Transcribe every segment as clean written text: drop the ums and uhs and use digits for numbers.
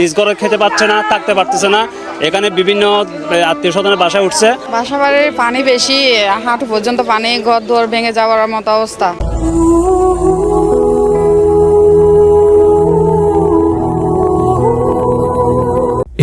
নিজ ঘরে খেতে পাচ্ছে না, থাকতে পারতেছে না। এখানে বিভিন্ন আত্মীয় স্বজনের বাসায় উঠছে। বাসা বাড়ির পানি বেশি, হাঁটু পর্যন্ত পানি, ঘর দুয়ার ভেঙে যাওয়ার মতো অবস্থা।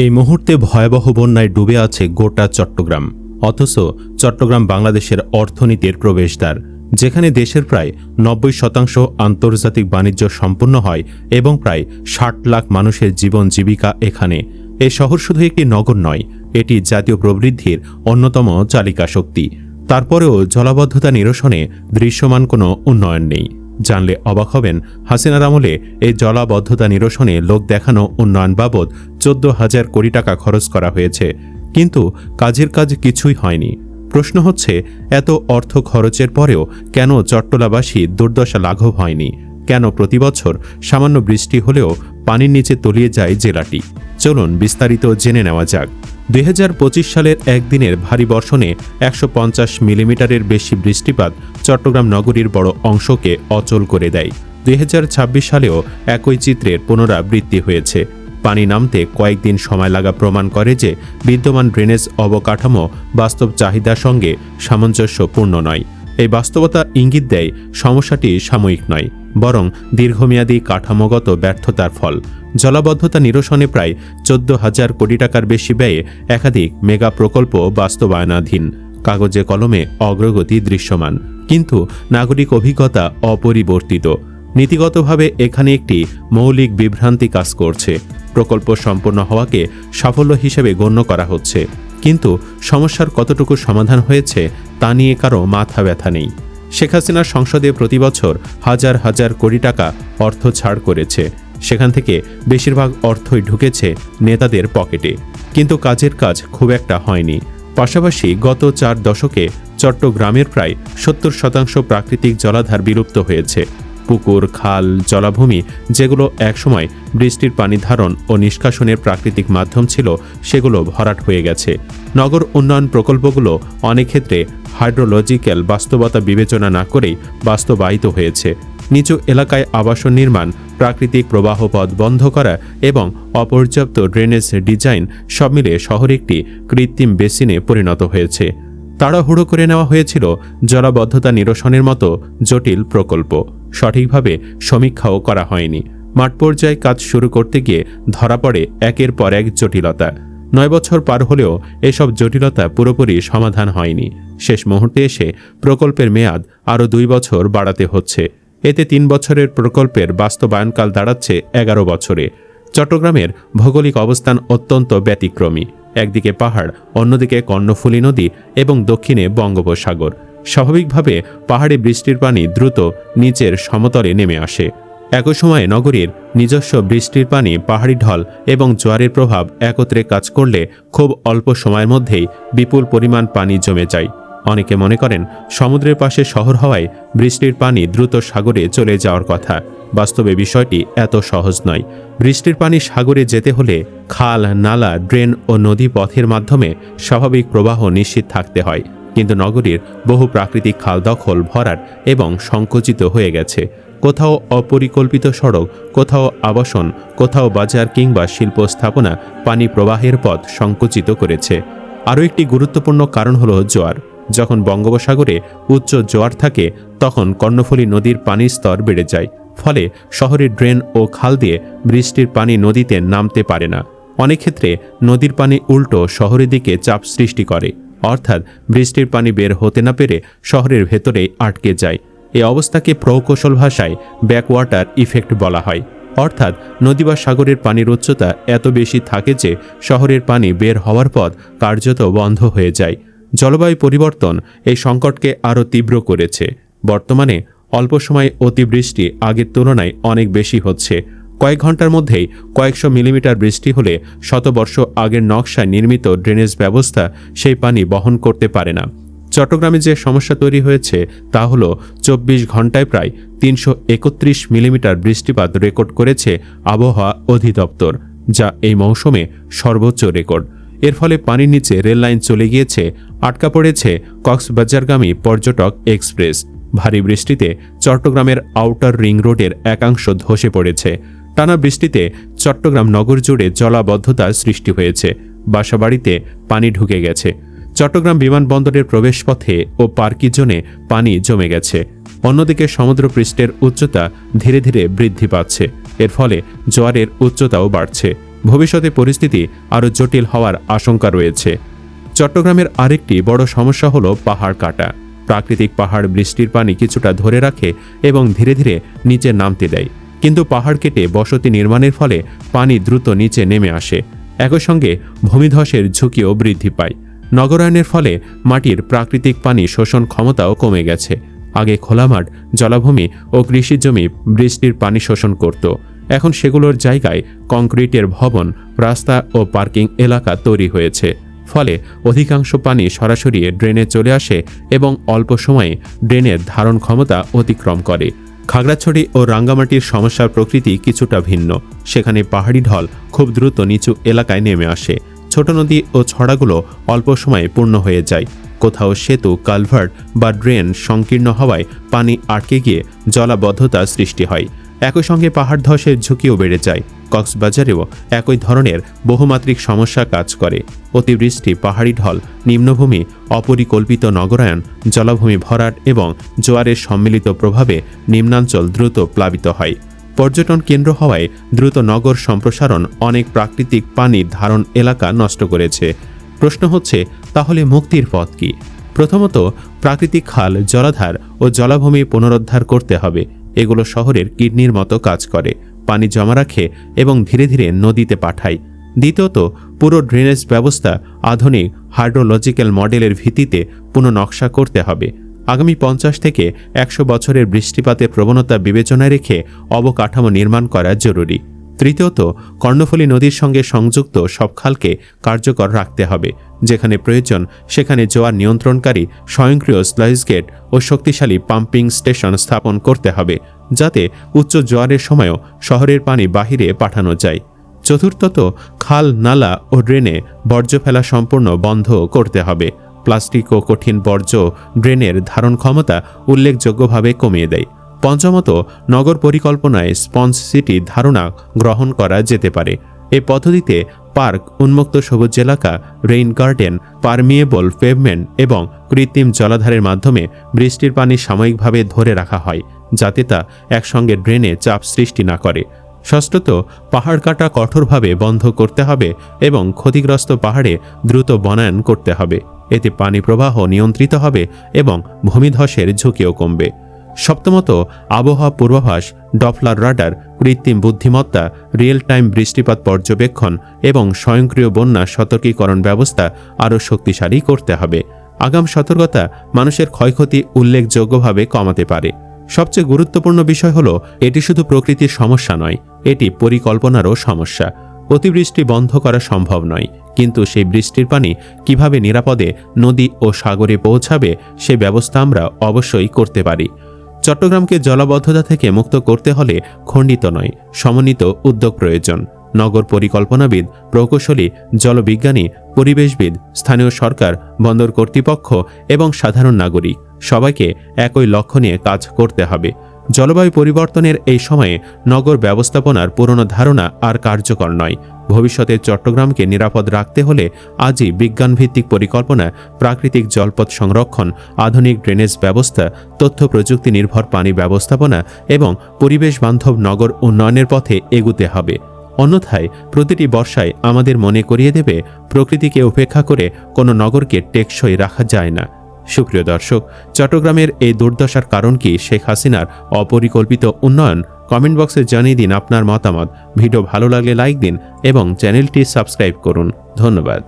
এই মুহূর্তে ভয়াবহ বন্যায় ডুবে আছে গোটা চট্টগ্রাম। অথচ চট্টগ্রাম বাংলাদেশের অর্থনীতির প্রবেশদ্বার, যেখানে দেশের প্রায় 90% আন্তর্জাতিক বাণিজ্য সম্পন্ন হয় এবং প্রায় 60 লাখ মানুষের জীবন জীবিকা এখানে। এই শহর শুধু একটি নগর নয়, এটি জাতীয় প্রবৃদ্ধির অন্যতম চালিকা শক্তি। তারপরেও জলাবদ্ধতা নিরসনে দৃশ্যমান কোনো উন্নয়ন নেই। জানলে অবাক হবেন, হাসিনার আমলে এই জলাবদ্ধতা নিরসনে লোক দেখানো উন্নয়ন বাবদ 14,000 কোটি টাকা খরচ করা হয়েছে, কিন্তু কাজের কাজ কিছুই হয়নি। প্রশ্ন হচ্ছে, এত অর্থ খরচের পরেও কেন চট্টলাবাসী দুর্দশা লাঘব হয়নি? কেন প্রতি বছর সামান্য বৃষ্টি হলেও পানির নিচে তলিয়ে যায় জেলাটি? চলুন বিস্তারিত জেনে নেওয়া যাক। 2025 সালের একদিনের ভারী বর্ষণে 150 মিলিমিটারের বেশি বৃষ্টিপাত চট্টগ্রাম নগরীর বড় অংশকে অচল করে দেয়। 2026 সালেও একই চিত্রের পুনরাবৃত্তি হয়েছে। পানি নামতে কয়েকদিন সময় লাগা প্রমাণ করে যে বিদ্যমান ড্রেনেজ অবকাঠামো বাস্তব চাহিদার সঙ্গে সামঞ্জস্যপূর্ণ নয়। এই বাস্তবতা ইঙ্গিত দেয় সমস্যাটি সাময়িক নয়, বরং দীর্ঘমেয়াদী কাঠামোগত ব্যর্থতার ফল। জলাবদ্ধতা নিরসনে প্রায় 14,000 কোটি টাকার বেশি ব্যয়ে একাধিক মেগা প্রকল্প বাস্তবায়নাধীন। কাগজে কলমে অগ্রগতি দৃশ্যমান, কিন্তু নাগরিক অভিজ্ঞতা অপরিবর্তিত। নীতিগতভাবে এখানে একটি মৌলিক বিভ্রান্তি কাজ করছে। প্রকল্প সম্পন্ন হওয়াকে সাফল্য হিসেবে গণ্য করা হচ্ছে, কিন্তু সমস্যার কতটুকু সমাধান হয়েছে তা নিয়ে কারো মাথা ব্যথা নেই। শেখ হাসিনার সংসদে প্রতি বছর হাজার হাজার কোটি টাকা অর্থ ছাড় করেছে। সেখান থেকে বেশিরভাগ অর্থই ঢুকেছে নেতাদের পকেটে, কিন্তু কাজের কাজ খুব একটা হয়নি। পাশাপাশি গত 4 দশকে চট্টগ্রামের প্রায় 70% প্রাকৃতিক জলাধার বিলুপ্ত হয়েছে। পুকুর, খাল, জলাভূমি যেগুলো একসময় বৃষ্টির পানি ধারণ ও নিষ্কাশনের প্রাকৃতিক মাধ্যম ছিল, সেগুলো ভরাট হয়ে গেছে। নগর উন্নয়ন প্রকল্পগুলো অনেক ক্ষেত্রে হাইড্রোলজিক্যাল বাস্তবতা বিবেচনা না করেই বাস্তবায়িত হয়েছে। নিচু এলাকায় আবাসন নির্মাণ, প্রাকৃতিক প্রবাহ পথ বন্ধ করা এবং অপর্যাপ্ত ড্রেনেজ ডিজাইন সব মিলে শহর একটি কৃত্রিম বেসিনে পরিণত হয়েছে। তাড়াহুড়ো করে নেওয়া হয়েছিল জলাবদ্ধতা নিরসনের মতো জটিল প্রকল্প। সঠিকভাবে সমীক্ষাও করা হয়নি। মাঠ পর্যায়ে কাজ শুরু করতে গিয়ে ধরা পড়ে একের পর এক জটিলতা। 9 বছর পার হলেও এসব জটিলতা পুরোপুরি সমাধান হয়নি। শেষ মুহূর্তে এসে প্রকল্পের মেয়াদ আরও 2 বছর বাড়াতে হচ্ছে। এতে 3 বছরের প্রকল্পের বাস্তবায়নকাল দাঁড়াচ্ছে 11 বছরে। চট্টগ্রামের ভৌগোলিক অবস্থান অত্যন্ত ব্যতিক্রমী। একদিকে পাহাড়, অন্যদিকে কর্ণফুলী নদী এবং দক্ষিণে বঙ্গোপসাগর। স্বাভাবিকভাবে পাহাড়ে বৃষ্টির পানি দ্রুত নিচের সমতলে নেমে আসে। একই সময়ে নগরীর নিজস্ব বৃষ্টির পানি, পাহাড়ি ঢল এবং জোয়ারের প্রভাব একত্রে কাজ করলে খুব অল্প সময়ের মধ্যেই বিপুল পরিমাণ পানি জমে যায়। অনেকে মনে করেন সমুদ্রের পাশে শহর হওয়ায় বৃষ্টির পানি দ্রুত সাগরে চলে যাওয়ার কথা। বাস্তবে বিষয়টি এত সহজ নয়। বৃষ্টির পানি সাগরে যেতে হলে খাল, নালা, ড্রেন ও নদী পথের মাধ্যমে স্বাভাবিক প্রবাহ নিশ্চিত থাকতে হয়, কিন্তু নগরীর বহু প্রাকৃতিক খাল দখল, ভরাট এবং সংকুচিত হয়ে গেছে। কোথাও অপরিকল্পিত সড়ক, কোথাও আবাসন, কোথাও বাজার কিংবা শিল্প স্থাপনা পানি প্রবাহের পথ সংকুচিত করেছে। আরও একটি গুরুত্বপূর্ণ কারণ হল জোয়ার। যখন বঙ্গোপসাগরে উচ্চ জোয়ার থাকে, তখন কর্ণফুলী নদীর পানির স্তর বেড়ে যায়। ফলে শহরের ড্রেন ও খাল দিয়ে বৃষ্টির পানি নদীতে নামতে পারে না। অনেক ক্ষেত্রে নদীর পানি উল্টো শহরের দিকে চাপ সৃষ্টি করে, অর্থাৎ বৃষ্টির পানি বের হতে না পেরে শহরের ভেতরেই আটকে যায়। এই অবস্থাকে প্রকৌশল ভাষায় ব্যাকওয়াটার ইফেক্ট বলা হয়। অর্থাৎ নদী বা সাগরের পানির উচ্চতা এত বেশি থাকে যে শহরের পানি বের হওয়ার পথ কার্যত বন্ধ হয়ে যায়। জলবায়ু পরিবর্তন এই সংকটকে আরও তীব্র করেছে। বর্তমানে অল্প সময় অতিবৃষ্টি আগের তুলনায় অনেক বেশি হচ্ছে। কয়েক ঘন্টার মধ্যেই কয়েকশো মিলিমিটার বৃষ্টি হলে শতবর্ষ আগের নকশায় নির্মিত ড্রেনেজ ব্যবস্থা সেই পানি বহন করতে পারে না। চট্টগ্রামে যে সমস্যা তৈরি হয়েছে তা হল 24 ঘন্টায় প্রায় 331 মিলিমিটার বৃষ্টিপাত রেকর্ড করেছে আবহাওয়া অধিদপ্তর, যা এই মৌসুমে সর্বোচ্চ রেকর্ড। এর ফলে পানির নিচে রেললাইন চলে গিয়েছে, আটকা পড়েছে কক্সবাজারগামী পর্যটক এক্সপ্রেস। ভারী বৃষ্টিতে চট্টগ্রামের আউটার রিং রোডের একাংশ ধসে পড়েছে। টানা বৃষ্টিতে চট্টগ্রাম নগর জুড়ে জলাবদ্ধতার সৃষ্টি হয়েছে, বাসাবাড়িতে পানি ঢুকে গেছে। চট্টগ্রাম বিমানবন্দরের প্রবেশপথে ও পার্কিং জোনে পানি জমে গেছে। অন্যদিকে সমুদ্রপৃষ্ঠের উচ্চতা ধীরে ধীরে বৃদ্ধি পাচ্ছে, এর ফলে জোয়ারের উচ্চতাও বাড়ছে। ভবিষ্যতে পরিস্থিতি আরও জটিল হওয়ার আশঙ্কা রয়েছে। চট্টগ্রামের আরেকটি বড় সমস্যা হলো পাহাড় কাটা। প্রাকৃতিক পাহাড় বৃষ্টির পানি কিছুটা ধরে রাখে এবং ধীরে ধীরে নিচে নামতে দেয়, কিন্তু পাহাড় কেটে বসতি নির্মাণের ফলে পানি দ্রুত নিচে নেমে আসে। একই সঙ্গে ভূমিধসের ঝুঁকিও বৃদ্ধি পায়। নগরায়নের ফলে মাটির প্রাকৃতিক পানি শোষণ ক্ষমতাও কমে গেছে। আগে খোলা মাঠ, জলাভূমি ও কৃষিজমি বৃষ্টির পানি শোষণ করত। এখন সেগুলোর জায়গায় কংক্রিটের ভবন, রাস্তা ও পার্কিং এলাকা তৈরি হয়েছে। ফলে অধিকাংশ পানি সরাসরি ড্রেনে চলে আসে এবং অল্প সময়ে ড্রেনের ধারণ ক্ষমতা অতিক্রম করে। খাগড়াছড়ি ও রাঙ্গামাটির সমস্যার প্রকৃতি কিছুটা ভিন্ন। সেখানে পাহাড়ি ঢল খুব দ্রুত নিচু এলাকায় নেমে আসে। ছোট নদী ও ছড়াগুলো অল্প সময়ে পূর্ণ হয়ে যায়। কোথাও সেতু, কালভার্ট বা ড্রেন সংকীর্ণ হওয়ায় পানি আটকে গিয়ে জলাবদ্ধতা সৃষ্টি হয়। একই সঙ্গে পাহাড় ধসের ঝুঁকিও বেড়ে যায়। কক্সবাজারেও একই ধরনের বহুমাত্রিক সমস্যা কাজ করে। অতিবৃষ্টি, পাহাড়ি ঢল, নিম্নভূমি, অপরিকল্পিত নগরায়ন, জলাভূমি ভরাট এবং জোয়ারের সম্মিলিত প্রভাবে নিম্নাঞ্চল দ্রুত প্লাবিত হয়। পর্যটন কেন্দ্র হওয়ায় দ্রুত নগর সম্প্রসারণ অনেক প্রাকৃতিক পানি ধারণ এলাকা নষ্ট করেছে। প্রশ্ন হচ্ছে, তাহলে মুক্তির পথ কি? প্রথমত, প্রাকৃতিক খাল, জলাধার ও জলাভূমি পুনরুদ্ধার করতে হবে। এগুলো শহরের কিডনির মতো কাজ করে, পানি জমা রাখে এবং ধীরে ধীরে নদীতে পাঠায়। দ্বিতীয়ত, পুরো ড্রেনেজ ব্যবস্থা আধুনিক হাইড্রোলজিক্যাল মডেলের ভিত্তিতে পুনঃনকশা করতে হবে। আগামী 50 থেকে 100 বছরের বৃষ্টিপাতের প্রবণতা বিবেচনায় রেখে অবকাঠামো নির্মাণ করা জরুরি। তৃতীয়ত, কর্ণফুলী নদীর সঙ্গে সংযুক্ত সব খালকে কার্যকর রাখতে হবে। যেখানে প্রয়োজন সেখানে জোয়ার নিয়ন্ত্রণকারী স্বয়ংক্রিয় স্লাইস গেট ও শক্তিশালী পাম্পিং স্টেশন স্থাপন করতে হবে, যাতে উচ্চ জোয়ারের সময়ও শহরের পানি বাহিরে পাঠানো যায়। চতুর্থত, খাল, নালা ও ড্রেনে বর্জ্য ফেলা সম্পূর্ণ বন্ধ করতে হবে। প্লাস্টিক ও কঠিন বর্জ্য ড্রেনের ধারণ ক্ষমতা উল্লেখযোগ্যভাবে কমিয়ে দেয়। পঞ্চমত, নগর পরিকল্পনায় স্পঞ্জ সিটি ধারণা গ্রহণ করা যেতে পারে। এই পদ্ধতিতে পার্ক, উন্মুক্ত সবুজ এলাকা, রেইন গার্ডেন, পারমিয়েবল পেভমেন্ট এবং কৃত্রিম জলাধারের মাধ্যমে বৃষ্টির পানি সাময়িকভাবে ধরে রাখা হয়, যাতে তা একসঙ্গে ড্রেনে চাপ সৃষ্টি না করে। ষষ্ঠত, পাহাড় কাটা কঠোরভাবে বন্ধ করতে হবে এবং ক্ষতিগ্রস্ত পাহাড়ে দ্রুত বনায়ন করতে হবে। এতে পানি প্রবাহ নিয়ন্ত্রিত হবে এবং ভূমিধসের ঝুঁকিও কমবে। সপ্তমত, আবহাওয়া পূর্বাভাস, ডপলার রাডার, কৃত্রিম বুদ্ধিমত্তা, রিয়েল টাইম বৃষ্টিপাত পর্যবেক্ষণ এবং স্বয়ংক্রিয় বন্যা সতর্কীকরণ ব্যবস্থা আরও শক্তিশালী করতে হবে। আগাম সতর্কতা মানুষের ক্ষয়ক্ষতি উল্লেখযোগ্যভাবে কমাতে পারে। সবচেয়ে গুরুত্বপূর্ণ বিষয় হলো, এটি শুধু প্রকৃতির সমস্যা নয়, এটি পরিকল্পনারও সমস্যা। অতিবৃষ্টি বন্ধ করা সম্ভব নয়, কিন্তু সেই বৃষ্টির পানি কিভাবে নিরাপদে নদী ও সাগরে পৌঁছাবে সে ব্যবস্থা আমরা অবশ্যই করতে পারি। চট্টগ্রামকে জলাবদ্ধতা থেকে মুক্ত করতে হলে খণ্ডিত নয়, সমন্বিত উদ্যোগ প্রয়োজন। নগর পরিকল্পনাবিদ, প্রকৌশলী, জলবিজ্ঞানী, পরিবেশবিদ, স্থানীয় সরকার, বন্দর কর্তৃপক্ষ এবং সাধারণ নাগরিক সবাইকে একই লক্ষ্য নিয়ে কাজ করতে হবে। জলবায়ু পরিবর্তনের এই সময়ে নগর ব্যবস্থাপনার পুরনো ধারণা আর কার্যকর নয়। ভবিষ্যতে চট্টগ্রামকে নিরাপদ রাখতে হলে আজই বিজ্ঞানভিত্তিক পরিকল্পনা, প্রাকৃতিক জলপথ সংরক্ষণ, আধুনিক ড্রেনেজ ব্যবস্থা, তথ্য প্রযুক্তি নির্ভর পানি ব্যবস্থাপনা এবং পরিবেশ বান্ধব নগর উন্নয়নের পথে এগুতে হবে। অন্যথায় প্রতিটি বর্ষায় আমাদের মনে করিয়ে দেবে, প্রকৃতিকে উপেক্ষা করে কোনো নগরকে টেকসই রাখা যায় না। সুপ্রিয় দর্শক, চট্টগ্রামের এই দুর্দশার কারণ কি শেখ হাসিনার অপরিকল্পিত উন্নয়ন? কমেন্ট বক্সে জানিয়ে দিন আপনার মতামত। ভিডিও ভালো লাগলে লাইক দিন এবং চ্যানেলটি সাবস্ক্রাইব করুন। ধন্যবাদ।